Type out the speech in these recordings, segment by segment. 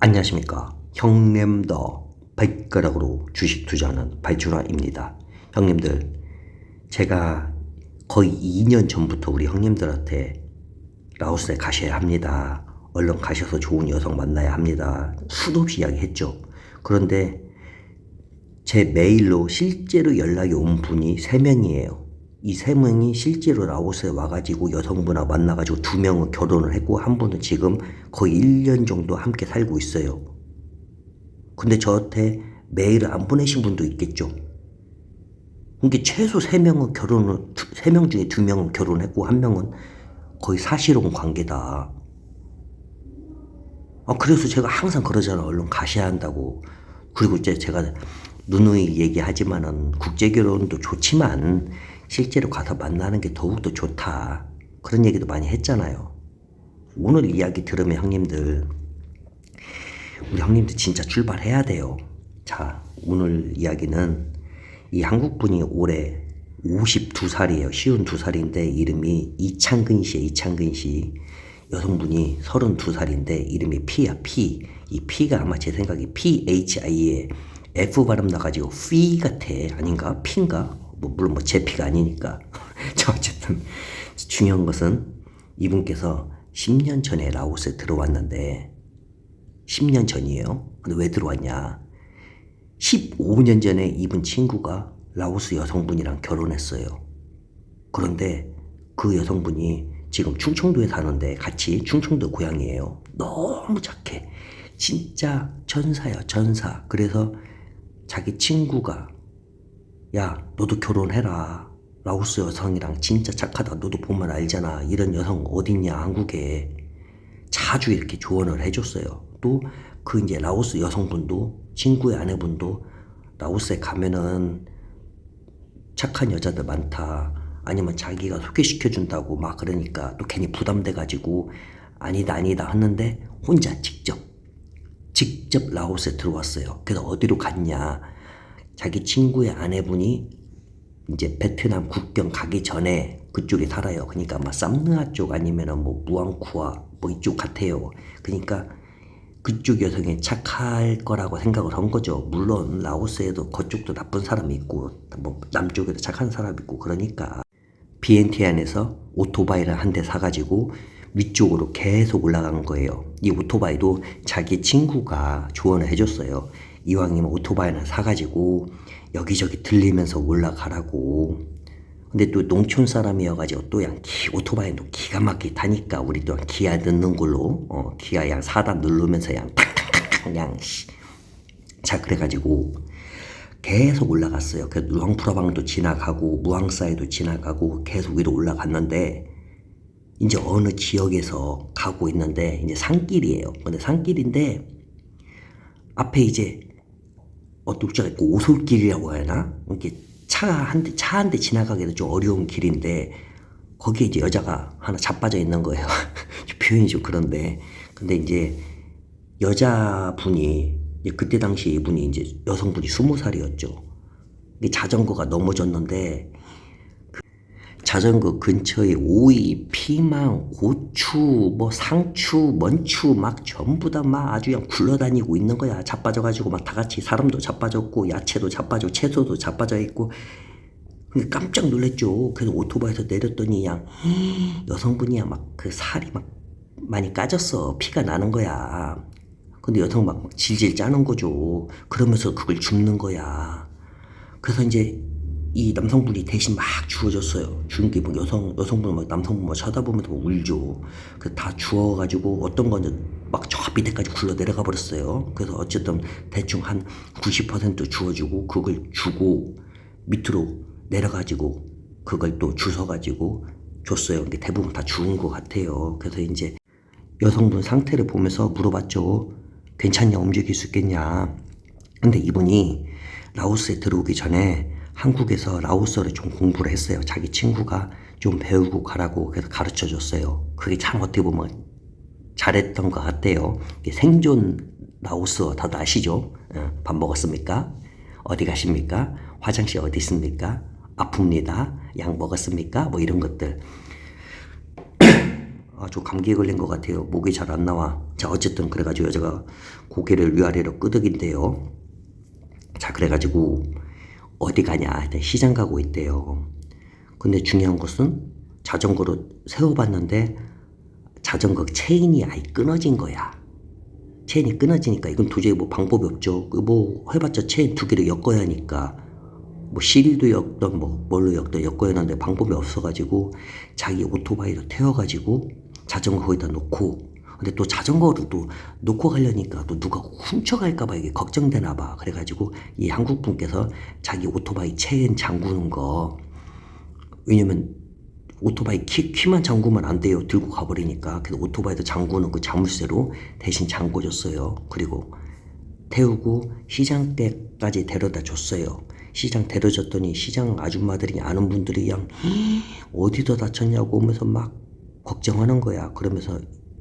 안녕하십니까. 형님더 발가락으로 주식 투자하는 발주라입니다. 형님들, 제가 거의 2년 전부터 우리 형님들한테 라오스에 가셔야 합니다. 얼른 가셔서 좋은 여성 만나야 합니다. 수도 없이 이야기했죠. 그런데 제 메일로 실제로 연락이 온 분이 3명이에요. 이 3명이 실제로 라오스에 와가지고 여성분하고 만나가지고 2명은 결혼을 했고 한 분은 지금 거의 1년 정도 함께 살고 있어요. 근데 저한테 메일을 안 보내신 분도 있겠죠. 그러니까 최소 3명 중에 2명은 결혼했고 1명은 거의 사실혼 관계다. 그래서 제가 항상 그러잖아. 얼른 가셔야 한다고. 그리고 이제 제가 누누이 얘기하지만은 국제결혼도 좋지만 실제로 가서 만나는 게 더욱더 좋다. 그런 얘기도 많이 했잖아요. 오늘 이야기 들으면 형님들, 우리 형님들 진짜 출발해야 돼요. 자, 오늘 이야기는 이 한국분이 올해 52살이에요. 52살인데 이름이 이창근 씨예요. 이창근 씨. 여성분이 32살인데 이름이 피야, 피. 이 피가 아마 제 생각에 PHI에 F 발음 나가지고 피 같아. 아닌가? 피인가? 물론 제 피가 아니니까. 자, 어쨌든 중요한 것은 이분께서 10년 전에 라오스에 들어왔는데 10년 전이에요. 근데 왜 들어왔냐? 15년 전에 이분 친구가 라오스 여성분이랑 결혼했어요. 그런데 그 여성분이 지금 충청도에 사는데 같이 충청도 고향이에요. 너무 착해. 진짜 천사야, 천사. 그래서 자기 친구가 야, 너도 결혼해라. 라오스 여성이랑 진짜 착하다. 너도 보면 알잖아. 이런 여성 어딨냐, 한국에. 자주 이렇게 조언을 해줬어요. 또 그 이제 라오스 여성분도 친구의 아내분도 라오스에 가면은 착한 여자들 많다. 아니면 자기가 소개시켜준다고 막 그러니까 또 괜히 부담돼가지고 아니다 했는데 혼자 직접 라오스에 들어왔어요. 그래서 어디로 갔냐. 자기 친구의 아내분이 이제 베트남 국경 가기 전에 그쪽에 살아요. 그러니까 막 쌈느아 쪽 아니면은 뭐 무앙쿠아 뭐 이쪽 같아요. 그러니까 그쪽 여성이 착할 거라고 생각을 한 거죠. 물론 라오스에도 그쪽도 나쁜 사람이 있고 뭐 남쪽에도 착한 사람이 있고 그러니까 비엔티안에서 오토바이를 한 대 사가지고 위쪽으로 계속 올라간 거예요. 이 오토바이도 자기 친구가 조언을 해줬어요. 이왕이면 오토바이를 사가지고 여기저기 들리면서 올라가라고. 근데 또 농촌 사람이어가지고 또 그냥 오토바이도 기가 막히게 타니까 우리 또 기아 넣는 걸로 기아 그냥 4단 누르면서 그냥 탁탁탁탁 그냥 자 그래가지고 계속 올라갔어요. 그 루앙프라방도 지나가고 무앙사이도 지나가고 계속 위로 올라갔는데 이제 어느 지역에서 가고 있는데 이제 산길이에요. 근데 산길인데 앞에 이제 녹자가 있고 오솔길이라고 해야 하나? 이렇게 차 한 대 지나가기도 좀 어려운 길인데 거기에 이제 여자가 하나 자빠져 있는 거예요. 표현이 좀 그런데 근데 이제 여자분이 그때 당시 이분이 이제 여성분이 20살이었죠. 자전거가 넘어졌는데 자전거 근처에 오이, 피망, 고추, 뭐 상추, 먼추 막 전부 다 막 아주 그냥 굴러다니고 있는 거야. 자빠져가지고 막 다 같이 사람도 자빠졌고 야채도 자빠지고 채소도 자빠져 있고. 근데 깜짝 놀랐죠. 그래서 오토바이에서 내렸더니 그냥 여성분이야 막 그 살이 막 많이 까졌어. 피가 나는 거야. 근데 여성 막 질질 짜는 거죠. 그러면서 그걸 줍는 거야. 그래서 이제 이 남성분이 대신 막 주워줬어요. 주는 게 뭐 여성분 막 남성분 막 쳐다보면서 막 울죠. 그래서 다 주워가지고 어떤 건 막 저 밑에까지 굴러 내려가 버렸어요. 그래서 어쨌든 대충 한 90% 주워주고 그걸 주고 밑으로 내려가지고 그걸 또 주워가지고 줬어요. 근데 대부분 다 주운 것 같아요. 그래서 이제 여성분 상태를 보면서 물어봤죠. 괜찮냐? 움직일 수 있겠냐? 근데 이분이 라오스에 들어오기 전에 한국에서 라오스어를 좀 공부를 했어요. 자기 친구가 좀 배우고 가라고 그래서 가르쳐 줬어요. 그게 참 어떻게 보면 잘했던 것 같아요. 생존 라오스어 다들 아시죠? 밥 먹었습니까? 어디 가십니까? 화장실 어디 있습니까? 아픕니다. 약 먹었습니까? 뭐 이런 것들. 좀 감기에 걸린 것 같아요. 목이 잘 안 나와. 자, 어쨌든 그래가지고 여자가 고개를 위아래로 끄덕인대요. 자, 그래가지고 어디 가냐? 일단 시장 가고 있대요. 근데 중요한 것은 자전거를 세워봤는데 자전거 체인이 아예 끊어진 거야. 체인이 끊어지니까 이건 도저히 뭐 방법이 없죠. 뭐 해봤자 체인 두 개를 엮어야 하니까 뭐 실도 엮던 뭐 뭘로 엮던 엮어야 하는데 방법이 없어가지고 자기 오토바이로 태워가지고 자전거 거기다 놓고, 근데 또 자전거를 또 놓고 가려니까 또 누가 훔쳐갈까봐 이게 걱정되나봐. 그래가지고 이 한국 분께서 자기 오토바이 체인 잠그는 거, 왜냐면 오토바이 키만 잠그면 안 돼요. 들고 가버리니까. 그래서 오토바이도 잠그는 그 자물쇠로 대신 잠궈줬어요. 그리고 태우고 시장대까지 데려다 줬어요. 시장 데려줬더니 시장 아줌마들이 아는 분들이 그냥 어디다 다쳤냐고 오면서 막 걱정하는 거야. 그러면서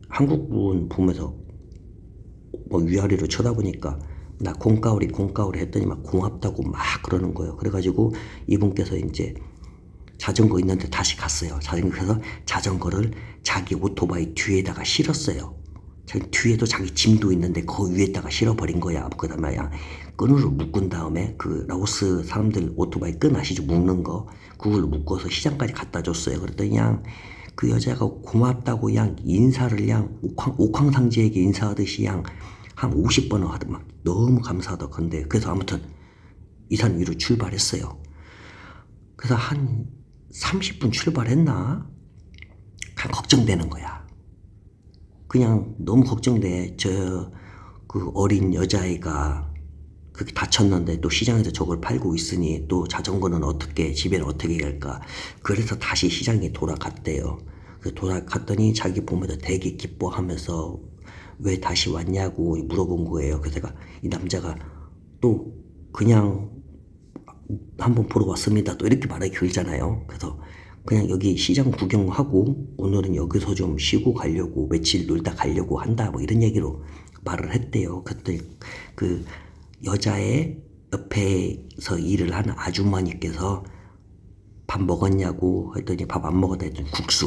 한국분 보면서 뭐 위아래로 쳐다보니까 나 공까우리 했더니 막 고맙다고 막 그러는 거예요. 그래가지고 이분께서 이제 자전거 있는데 다시 갔어요. 그래서 자전거를 자기 오토바이 뒤에다가 실었어요. 뒤에도 자기 짐도 있는데 그 위에다가 실어버린 거야. 그 다음에 끈으로 묶은 다음에 그 라오스 사람들 오토바이 끈 아시죠? 묶는 거. 그걸로 묶어서 시장까지 갖다 줬어요. 그랬더니 그냥 그 여자가 고맙다고 그냥 인사를 그냥 옥황상제에게 인사하듯이 그냥 한 50번을 하듯 막 너무 감사하다던데. 그래서 아무튼 이산 위로 출발했어요. 그래서 한 30분 출발했나? 그냥 걱정되는 거야. 그냥 너무 걱정돼. 그 어린 여자애가 그렇게 다쳤는데 또 시장에서 저걸 팔고 있으니 또 자전거는 어떻게, 집에는 어떻게 갈까. 그래서 다시 시장에 돌아갔대요. 돌아갔더니 자기 보면서 되게 기뻐하면서 왜 다시 왔냐고 물어본 거예요. 그래서 이 남자가 또 그냥 한번 보러 왔습니다. 또 이렇게 말하기 길잖아요. 그래서 그냥 여기 시장 구경하고 오늘은 여기서 좀 쉬고 가려고, 며칠 놀다 가려고 한다, 뭐 이런 얘기로 말을 했대요. 그때 그 여자의 옆에서 일을 하는 아주머니께서 밥 먹었냐고 했더니 밥 안 먹었다 했더니 국수,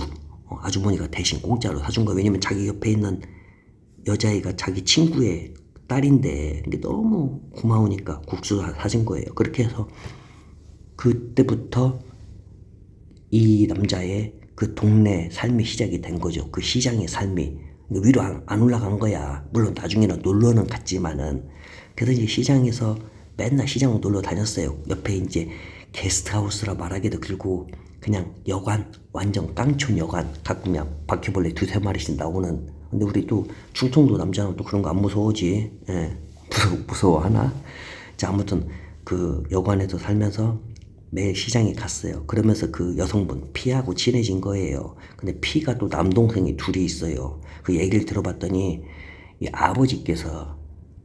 아주머니가 대신 공짜로 사준 거예요. 왜냐면 자기 옆에 있는 여자애가 자기 친구의 딸인데 이게 너무 고마우니까 국수 사준 거예요. 그렇게 해서 그때부터 이 남자의 그 동네 삶이 시작이 된 거죠. 그 시장의 삶이 위로 안 올라간 거야. 물론 나중에는 놀러는 갔지만은. 그래서 이제 시장에서 맨날 시장 놀러 다녔어요. 옆에 이제 게스트하우스라 말하기도 그렇고 그냥 여관, 완전 깡촌 여관, 가끔 그냥 바퀴벌레 2-3마리씩 나오는. 근데 우리 또 충청도 남자는 또 그런 거 안 무서워하지. 예. 무서워하나? 자, 아무튼 그 여관에서 살면서 매일 시장에 갔어요. 그러면서 그 여성분 피하고 친해진 거예요. 근데 피가 또 남동생이 둘이 있어요. 그 얘기를 들어봤더니 이 아버지께서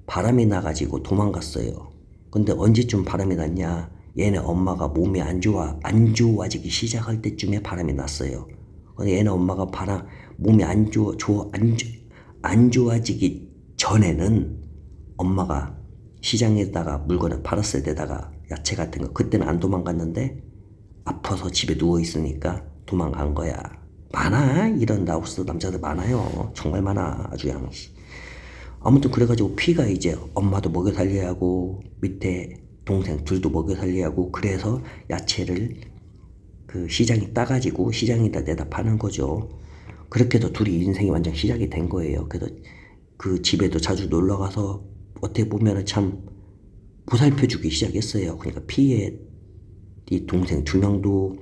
바람이 나가지고 도망갔어요. 근데 언제쯤 바람이 났냐? 얘네 엄마가 몸이 안 좋아지기 시작할 때쯤에 바람이 났어요. 근데 얘네 엄마가 몸이 안 좋아지기 전에는 엄마가 시장에다가 물건을 팔았을 때다가 야채 같은 거, 그때는 안 도망갔는데 아파서 집에 누워있으니까 도망간 거야. 많아. 이런 라오스 남자들 많아요. 정말 많아. 아주 그냥. 아무튼 그래가지고 피가 이제 엄마도 먹여 살려야 하고 밑에 동생 둘도 먹여 살려야 하고, 그래서 야채를 그 시장에 따가지고 시장에다 내다 파는 거죠. 그렇게 해서 둘이 인생이 완전 시작이 된 거예요. 그래서 그 집에도 자주 놀러가서 어떻게 보면은 참 보살펴주기 시작했어요. 그러니까 피의 이 동생 2명도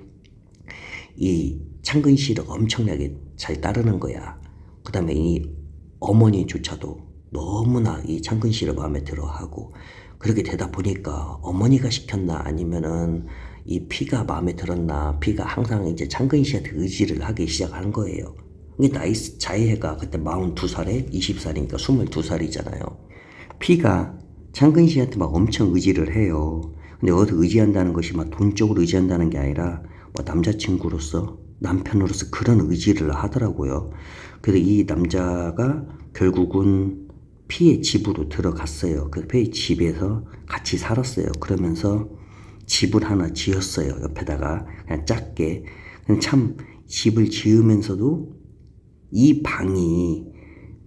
이 창근 씨를 엄청나게 잘 따르는 거야. 그 다음에 이 어머니조차도 너무나 이 창근 씨를 마음에 들어 하고, 그렇게 되다 보니까 어머니가 시켰나 아니면은 이 피가 마음에 들었나, 피가 항상 이제 창근 씨한테 의지를 하기 시작하는 거예요. 이게 나이 차이가 그때 42살에 20살이니까 22살이잖아요. 피가 창근 씨한테 막 엄청 의지를 해요. 근데 어디서 의지한다는 것이 막 돈적으로 의지한다는 게 아니라 뭐 남자친구로서, 남편으로서 그런 의지를 하더라고요. 그래서 이 남자가 결국은 피의 집으로 들어갔어요. 그 피의 집에서 같이 살았어요. 그러면서 집을 하나 지었어요. 옆에다가 그냥 작게. 참 집을 지으면서도 이 방이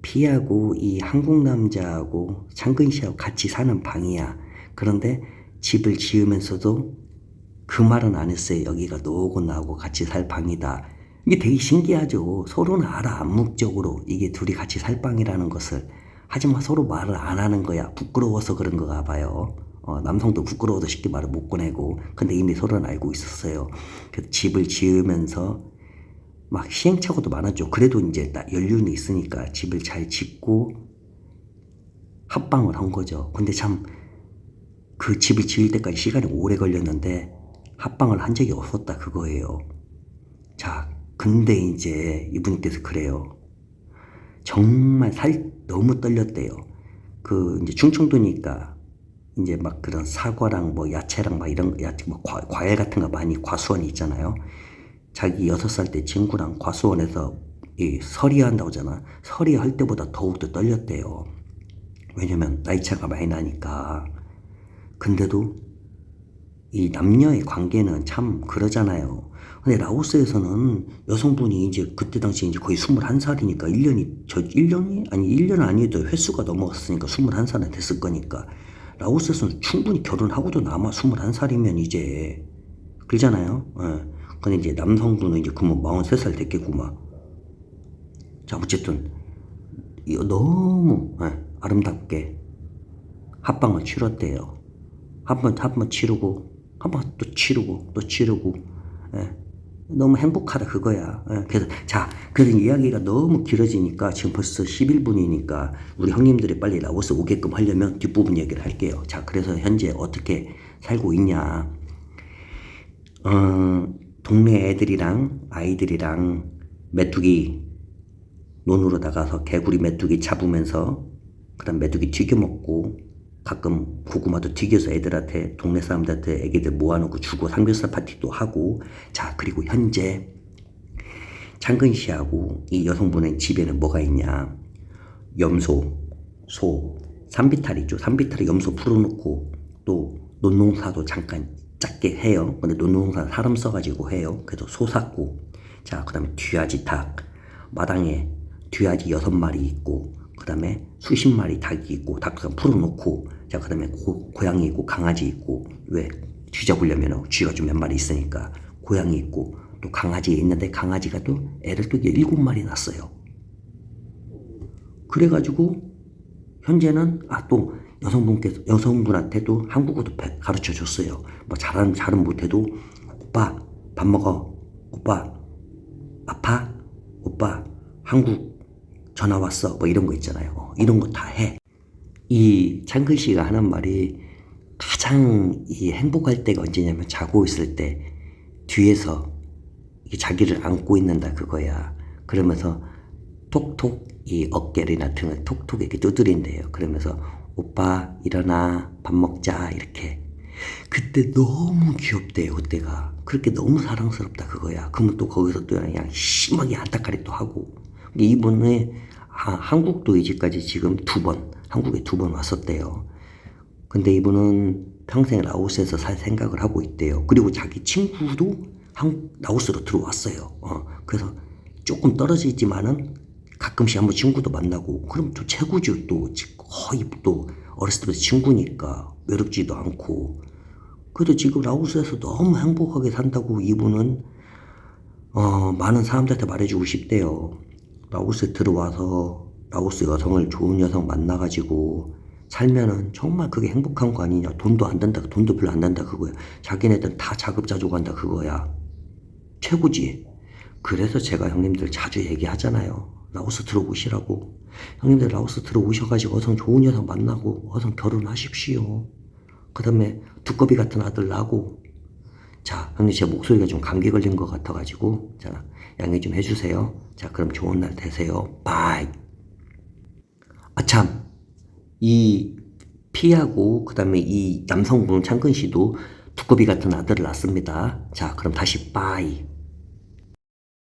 피하고 이 한국 남자하고 창근 씨하고 같이 사는 방이야. 그런데 집을 지으면서도 그 말은 안 했어요. 여기가 너하고 나하고 같이 살 방이다. 이게 되게 신기하죠. 서로는 알아, 암묵적으로 이게 둘이 같이 살 방이라는 것을. 하지만 서로 말을 안 하는 거야. 부끄러워서 그런 거가 봐요. 남성도 부끄러워서 쉽게 말을 못 꺼내고. 근데 이미 서로는 알고 있었어요. 그래서 집을 지으면서 막 시행착오도 많았죠. 그래도 이제 연륜이 있으니까 집을 잘 짓고 합방을 한 거죠. 근데 참 그 집을 지을 때까지 시간이 오래 걸렸는데 합방을 한 적이 없었다 그거예요. 자, 근데 이제 이분께서 그래요. 정말 살 너무 떨렸대요. 그 이제 충청도니까 이제 막 그런 사과랑 뭐 야채랑 막 이런 야채 뭐 과일 같은 거 많이 과수원이 있잖아요. 자기 6살 때 친구랑 과수원에서 이 서리한다고 하잖아. 서리할 때보다 더욱더 떨렸대요. 왜냐면 나이 차가 많이 나니까. 근데도 이 남녀의 관계는 참 그러잖아요. 근데 라오스에서는 여성분이 이제 그때 당시 이제 거의 21살이니까 1년 아니어도 횟수가 넘어갔으니까 21살은 됐을 거니까 라오스에서는 충분히 결혼하고도 남아 21살이면 이제 그러잖아요. 예. 근데 이제 남성분은 이제 그만 43살 됐겠구만. 자, 어쨌든 이거 너무 아름답게 합방을 치렀대요. 한 번 치르고 한 번 또 치르고 또 치르고. 예. 너무 행복하다 그거야. 예. 그래서 이야기가 너무 길어지니까 지금 벌써 11분이니까 우리 형님들이 빨리 라오스 오게끔 하려면 뒷부분 얘기를 할게요. 자, 그래서 현재 어떻게 살고 있냐. 동네 애들이랑 아이들이랑 메뚜기 논으로 나가서 개구리 메뚜기 잡으면서 그다음 메뚜기 튀겨 먹고 가끔 고구마도 튀겨서 애들한테 동네 사람들한테 애기들 모아놓고 주고 삼겹살 파티도 하고. 자, 그리고 현재 창근 씨하고 이 여성분의 집에는 뭐가 있냐. 염소, 소, 산비탈 있죠. 산비탈에 염소 풀어놓고 또 논농사도 잠깐 작게 해요. 근데 논농사 사람 써가지고 해요. 그래서 소 샀고. 자, 그 다음에 뒤아지 닭. 마당에 뒤아지 6마리 있고 그 다음에 수십 마리 닭이 있고 닭 풀어놓고. 자, 그 다음에 고양이 있고 강아지 있고. 왜? 쥐 잡으려면 쥐가 좀 몇 마리 있으니까 고양이 있고 또 강아지 있는데 강아지가 또 애를 또 7마리 낳았어요. 그래가지고 현재는 또 여성분한테도 한국어도 가르쳐 줬어요. 뭐 잘은 못해도 오빠 밥 먹어, 오빠 아파, 오빠 한국 전화 왔어, 뭐 이런 거 있잖아요. 이런 거 다 해. 이 창근 씨가 하는 말이 가장 이 행복할 때가 언제냐면 자고 있을 때 뒤에서 자기를 안고 있는다 그거야. 그러면서 톡톡 이 어깨나 등을 톡톡 이렇게 두드린대요. 그러면서 오빠 일어나 밥 먹자 이렇게. 그때 너무 귀엽대요. 그때가 그렇게 너무 사랑스럽다 그거야. 그러면 또 거기서 또 그냥 심하게 안타까리 또 하고. 근데 이분은 한국도 이제까지 지금 한국에 2번 왔었대요. 근데 이분은 평생 라오스에서 살 생각을 하고 있대요. 그리고 자기 친구도 라오스로 들어왔어요. 그래서 조금 떨어지지만은 가끔씩 한번 친구도 만나고. 그럼 또 최고죠. 또 거의 또 어렸을 때부터 친구니까 외롭지도 않고. 그래도 지금 라오스에서 너무 행복하게 산다고 이분은 많은 사람들한테 말해주고 싶대요. 라오스에 들어와서 라오스 여성을 좋은 여성 만나가지고 살면은 정말 그게 행복한 거 아니냐. 돈도 안 든다, 돈도 별로 안 든다 그거야. 자기네들은 다 자급자족 한다 그거야. 최고지. 그래서 제가 형님들 자주 얘기하잖아요. 라오스 들어오시라고. 형님들 라오스 들어오셔가지고 어성 좋은 여성 만나고 어성 결혼하십시오. 그 다음에 두꺼비 같은 아들 낳고. 자, 형님 제 목소리가 좀 감기 걸린 것 같아가지고 자, 양해 좀 해주세요. 자, 그럼 좋은 날 되세요. 바이. 참, 이 피하고 그 다음에 이 남성분 창근 씨도 두꺼비 같은 아들을 낳습니다. 자, 그럼 다시 바이.